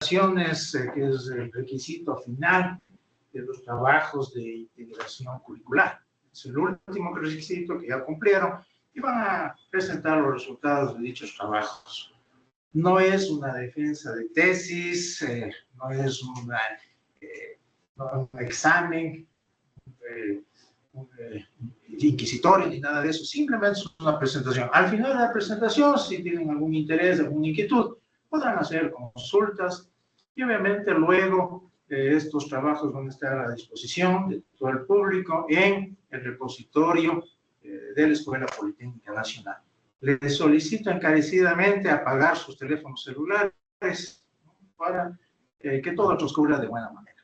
que es el requisito final de los trabajos de integración curricular. Es el último requisito que ya cumplieron y van a presentar los resultados de dichos trabajos. No es una defensa de tesis, no es un examen inquisitorio ni nada de eso, simplemente es una presentación. Al final de la presentación, si tienen algún interés, alguna inquietud, podrán hacer consultas y obviamente luego estos trabajos van a estar a disposición de todo el público en el repositorio de la Escuela Politécnica Nacional. Les solicito encarecidamente apagar sus teléfonos celulares para que todo transcurra de buena manera.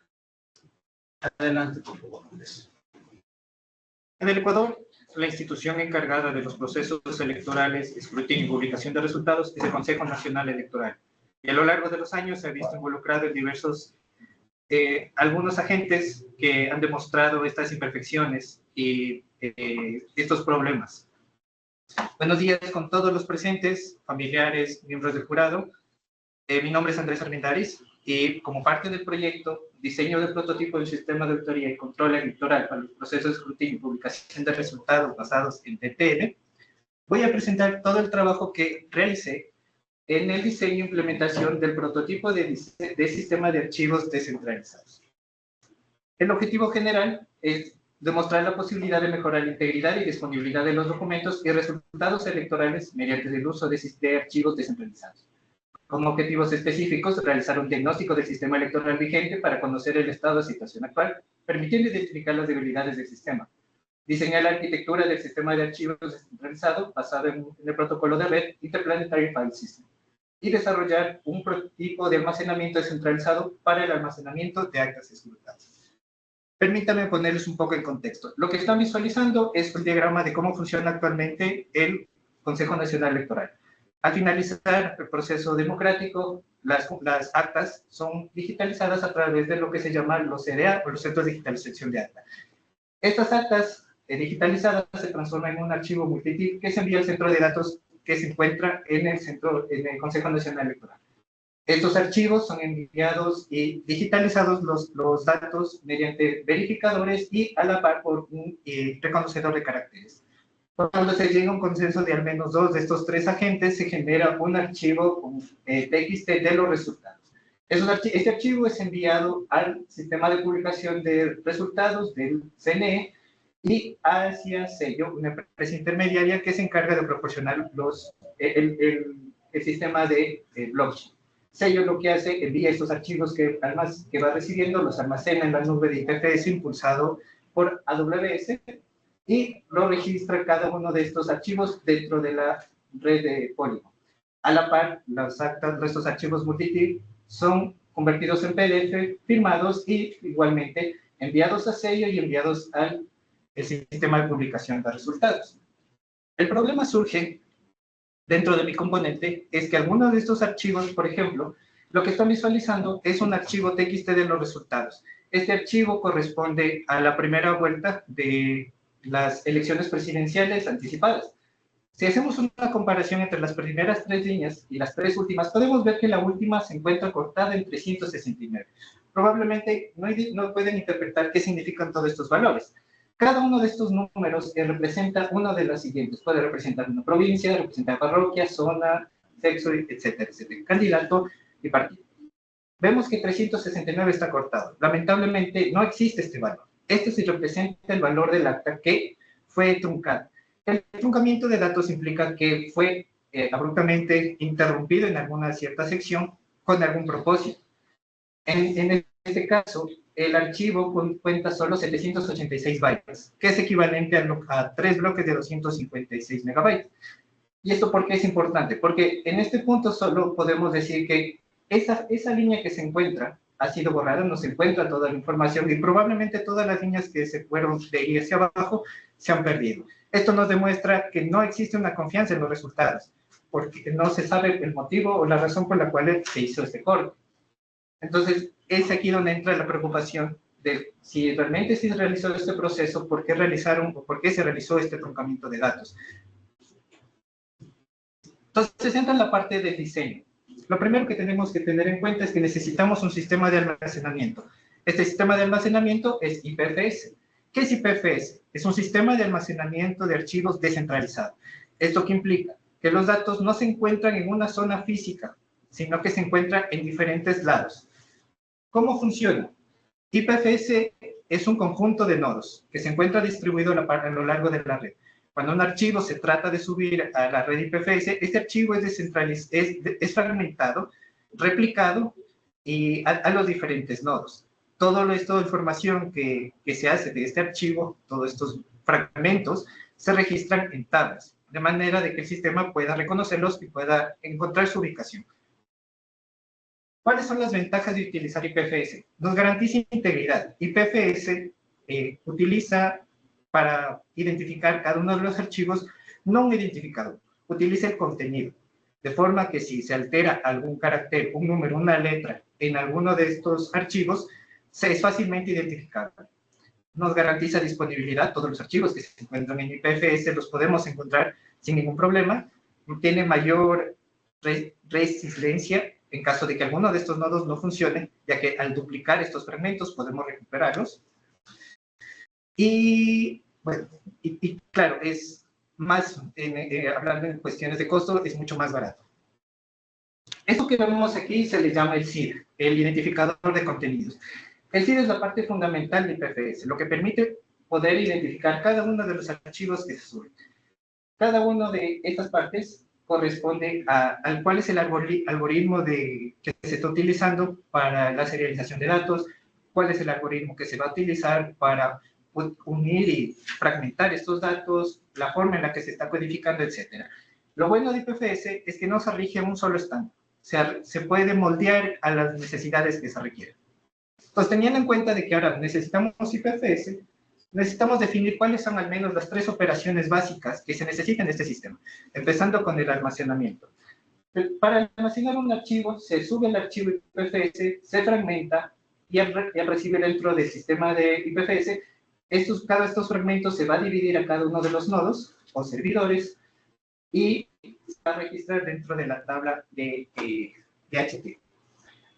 Adelante, por favor, Andrés. En el Ecuador, la institución encargada de los procesos electorales, escrutinio y publicación de resultados es el Consejo Nacional Electoral. Y a lo largo de los años se ha visto involucrado en diversos, algunos agentes que han demostrado estas imperfecciones y estos problemas. Buenos días con todos los presentes, familiares, miembros del jurado. Mi nombre es Andrés Armendariz y como parte del proyecto Diseño de prototipo del sistema de auditoría y control electoral para los procesos de escrutinio y publicación de resultados basados en DTL, voy a presentar todo el trabajo que realicé en el diseño e implementación del prototipo de sistema de archivos descentralizados. El objetivo general es demostrar la posibilidad de mejorar la integridad y disponibilidad de los documentos y resultados electorales mediante el uso de archivos descentralizados. Con objetivos específicos, realizar un diagnóstico del sistema electoral vigente para conocer el estado de situación actual, permitiendo identificar las debilidades del sistema. Diseñar la arquitectura del sistema de archivos descentralizado basado en el protocolo de red Interplanetary File System. Y desarrollar un prototipo de almacenamiento descentralizado para el almacenamiento de actas escrutadas. Permítanme ponerles un poco en contexto. Lo que están visualizando es un diagrama de cómo funciona actualmente el Consejo Nacional Electoral. Al finalizar el proceso democrático, las actas son digitalizadas a través de lo que se llama los CDA, o los Centros de Digitalización de Acta. Estas actas digitalizadas se transforman en un archivo multitip que se envía al centro de datos que se encuentra en el Consejo Nacional Electoral. Estos archivos son enviados y digitalizados los datos mediante verificadores y a la par por un reconocedor de caracteres. Cuando se llega a un consenso de al menos 2 de estos 3 agentes, se genera un archivo con TXT de los resultados. Este archivo es enviado al sistema de publicación de resultados del CNE y hacia Sello, una empresa intermediaria que se encarga de proporcionar el sistema de blockchain. Sello lo que hace, envía estos archivos que va recibiendo, los almacena en la nube de IPFS impulsado por AWS y lo registra cada uno de estos archivos dentro de la red de Polygon. A la par, las actas de estos archivos multitip son convertidos en PDF, firmados y igualmente enviados a Sello y enviados al sistema de publicación de resultados. El problema surge dentro de mi componente es que algunos de estos archivos, por ejemplo, lo que están visualizando es un archivo TXT de los resultados. Este archivo corresponde a la primera vuelta de las elecciones presidenciales anticipadas. Si hacemos una comparación entre las primeras 3 líneas y las 3 últimas, podemos ver que la última se encuentra cortada en 369. Probablemente no pueden interpretar qué significan todos estos valores. Cada uno de estos números representa una de las siguientes. Puede representar una provincia, representar parroquia, zona, sexo, etcétera, etcétera. Candidato y partido. Vemos que 369 está cortado. Lamentablemente no existe este valor. Este se representa el valor del acta que fue truncado. El truncamiento de datos implica que fue abruptamente interrumpido en alguna cierta sección con algún propósito. En este caso, el archivo cuenta solo 786 bytes, que es equivalente a 3 bloques de 256 megabytes. ¿Y esto por qué es importante? Porque en este punto solo podemos decir que esa línea que se encuentra ha sido borrada, no se encuentra toda la información y probablemente todas las líneas que se fueron de ahí hacia abajo se han perdido. Esto nos demuestra que no existe una confianza en los resultados, porque no se sabe el motivo o la razón por la cual se hizo este corte. Entonces, es aquí donde entra la preocupación de si realmente se realizó este proceso, por qué se realizó este truncamiento de datos. Entonces, entra en la parte del diseño. Lo primero que tenemos que tener en cuenta es que necesitamos un sistema de almacenamiento. Este sistema de almacenamiento es IPFS. ¿Qué es IPFS? Es un sistema de almacenamiento de archivos descentralizado. ¿Esto qué implica? Que los datos no se encuentran en una zona física, sino que se encuentran en diferentes lados. ¿Cómo funciona? IPFS es un conjunto de nodos que se encuentra distribuido a lo largo de la red. Cuando un archivo se trata de subir a la red IPFS, este archivo es fragmentado, replicado y a los diferentes nodos. Toda esta información que se hace de este archivo, todos estos fragmentos, se registran en tablas, de manera de que el sistema pueda reconocerlos y pueda encontrar su ubicación. ¿Cuáles son las ventajas de utilizar IPFS? Nos garantiza integridad. IPFS utiliza para identificar cada uno de los archivos no un identificador, utiliza el contenido, de forma que si se altera algún carácter, un número, una letra en alguno de estos archivos, es fácilmente identificable. Nos garantiza disponibilidad, todos los archivos que se encuentran en IPFS los podemos encontrar sin ningún problema, tiene mayor resiliencia en caso de que alguno de estos nodos no funcione, ya que al duplicar estos fragmentos podemos recuperarlos. Y, bueno, y claro, es más, hablando en cuestiones de costo, es mucho más barato. Esto que vemos aquí se le llama el CID, el identificador de contenidos. El CID es la parte fundamental de IPFS, lo que permite poder identificar cada uno de los archivos que se suben. Cada una de estas partes corresponde al cuál es el algoritmo que se está utilizando para la serialización de datos, cuál es el algoritmo que se va a utilizar para unir y fragmentar estos datos, la forma en la que se está codificando, etc. Lo bueno de IPFS es que no se rige a un solo estándar, se puede moldear a las necesidades que se requieren. Entonces, teniendo en cuenta de que ahora necesitamos IPFS, necesitamos definir cuáles son al menos las 3 operaciones básicas que se necesitan en este sistema, empezando con el almacenamiento. Para almacenar un archivo, se sube el archivo IPFS, se fragmenta y al recibir dentro del sistema de IPFS, cada de estos fragmentos se va a dividir a cada uno de los nodos o servidores y se va a registrar dentro de la tabla de HT.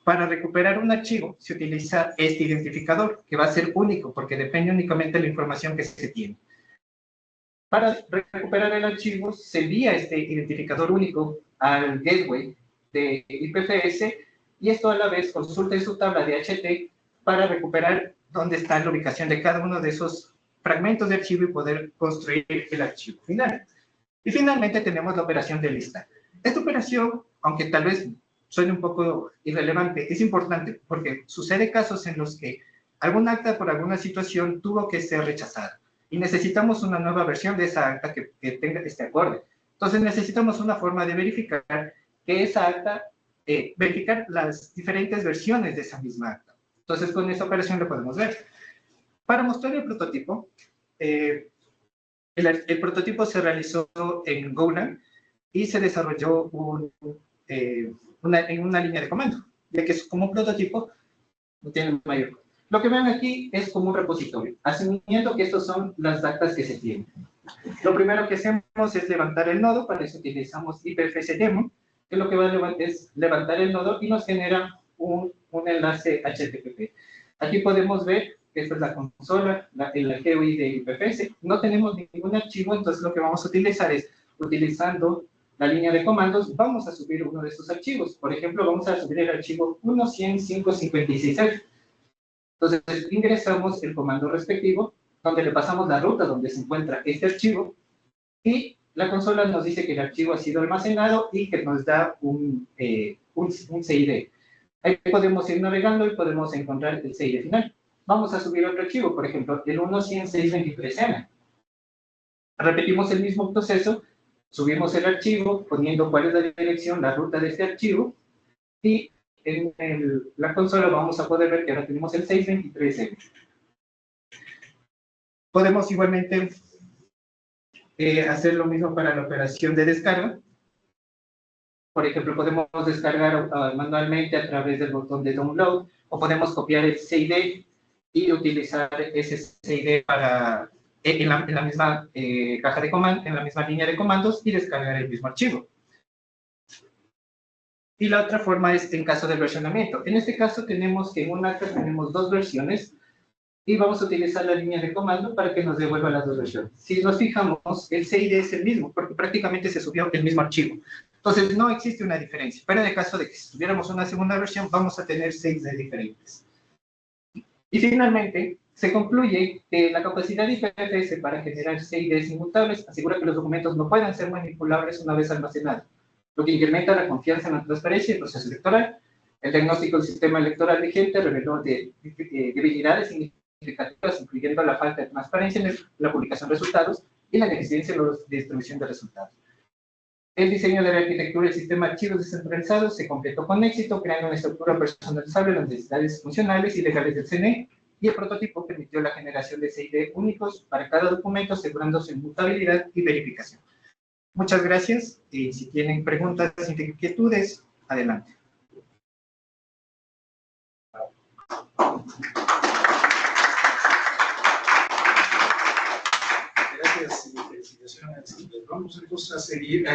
Para recuperar un archivo se utiliza este identificador, que va a ser único, porque depende únicamente de la información que se tiene. Para recuperar el archivo se envía este identificador único al gateway de IPFS y esto a la vez consulta en su tabla de HT para recuperar dónde está la ubicación de cada uno de esos fragmentos de archivo y poder construir el archivo final. Y finalmente tenemos la operación de lista. Esta operación, aunque tal vez suene un poco irrelevante, es importante porque sucede casos en los que algún acta por alguna situación tuvo que ser rechazada y necesitamos una nueva versión de esa acta que tenga este acorde. Entonces necesitamos una forma de verificar que esa acta, verificar las diferentes versiones de esa misma acta. Entonces con esa operación lo podemos ver. Para mostrar el prototipo, el prototipo se realizó en Golang y se desarrolló en una línea de comando, ya que es como un prototipo, no tiene mayor. Lo que ven aquí es como un repositorio, asumiendo que estos son las actas que se tienen. Lo primero que hacemos es levantar el nodo, para eso utilizamos IPFS-demo, que lo que va a levantar es levantar el nodo y nos genera un enlace HTTP. Aquí podemos ver que esta es la consola, el GUI de IPFS. No tenemos ningún archivo, entonces lo que vamos a utilizar es, utilizando la línea de comandos, vamos a subir uno de estos archivos. Por ejemplo, vamos a subir el archivo 1.100.556. Entonces, ingresamos el comando respectivo, donde le pasamos la ruta donde se encuentra este archivo, y la consola nos dice que el archivo ha sido almacenado y que nos da un CID. Ahí podemos ir navegando y podemos encontrar el CID final. Vamos a subir otro archivo, por ejemplo, el 1.100.623M. Repetimos el mismo proceso, subimos el archivo, poniendo cuál es la dirección, la ruta de este archivo, y en la consola vamos a poder ver que ahora tenemos el 623M. Podemos igualmente hacer lo mismo para la operación de descarga. Por ejemplo, podemos descargar manualmente a través del botón de download, o podemos copiar el CID y utilizar ese CID en la misma caja de comandos, en la misma línea de comandos, y descargar el mismo archivo. Y la otra forma es en caso del versionamiento. En este caso tenemos que en un acta tenemos dos versiones y vamos a utilizar la línea de comando para que nos devuelva las dos versiones. Si nos fijamos, el CID es el mismo, porque prácticamente se subió el mismo archivo. Entonces no existe una diferencia. Pero en el caso de que si tuviéramos una segunda versión, vamos a tener 6 de diferentes. Y finalmente, se concluye que la capacidad de IPFS para generar CIDs inmutables asegura que los documentos no puedan ser manipulables una vez almacenados, lo que incrementa la confianza en la transparencia del proceso electoral. El diagnóstico del sistema electoral vigente reveló debilidades significativas, incluyendo la falta de transparencia en la publicación de resultados y la ineficiencia en la distribución de resultados. El diseño de la arquitectura del sistema de archivos descentralizados se completó con éxito, creando una estructura personalizable de las necesidades funcionales y legales del CNE, y el prototipo permitió la generación de CID únicos para cada documento, asegurando su inmutabilidad y verificación. Muchas gracias, y si tienen preguntas o inquietudes, adelante. Gracias y felicitaciones. Vamos entonces a seguir.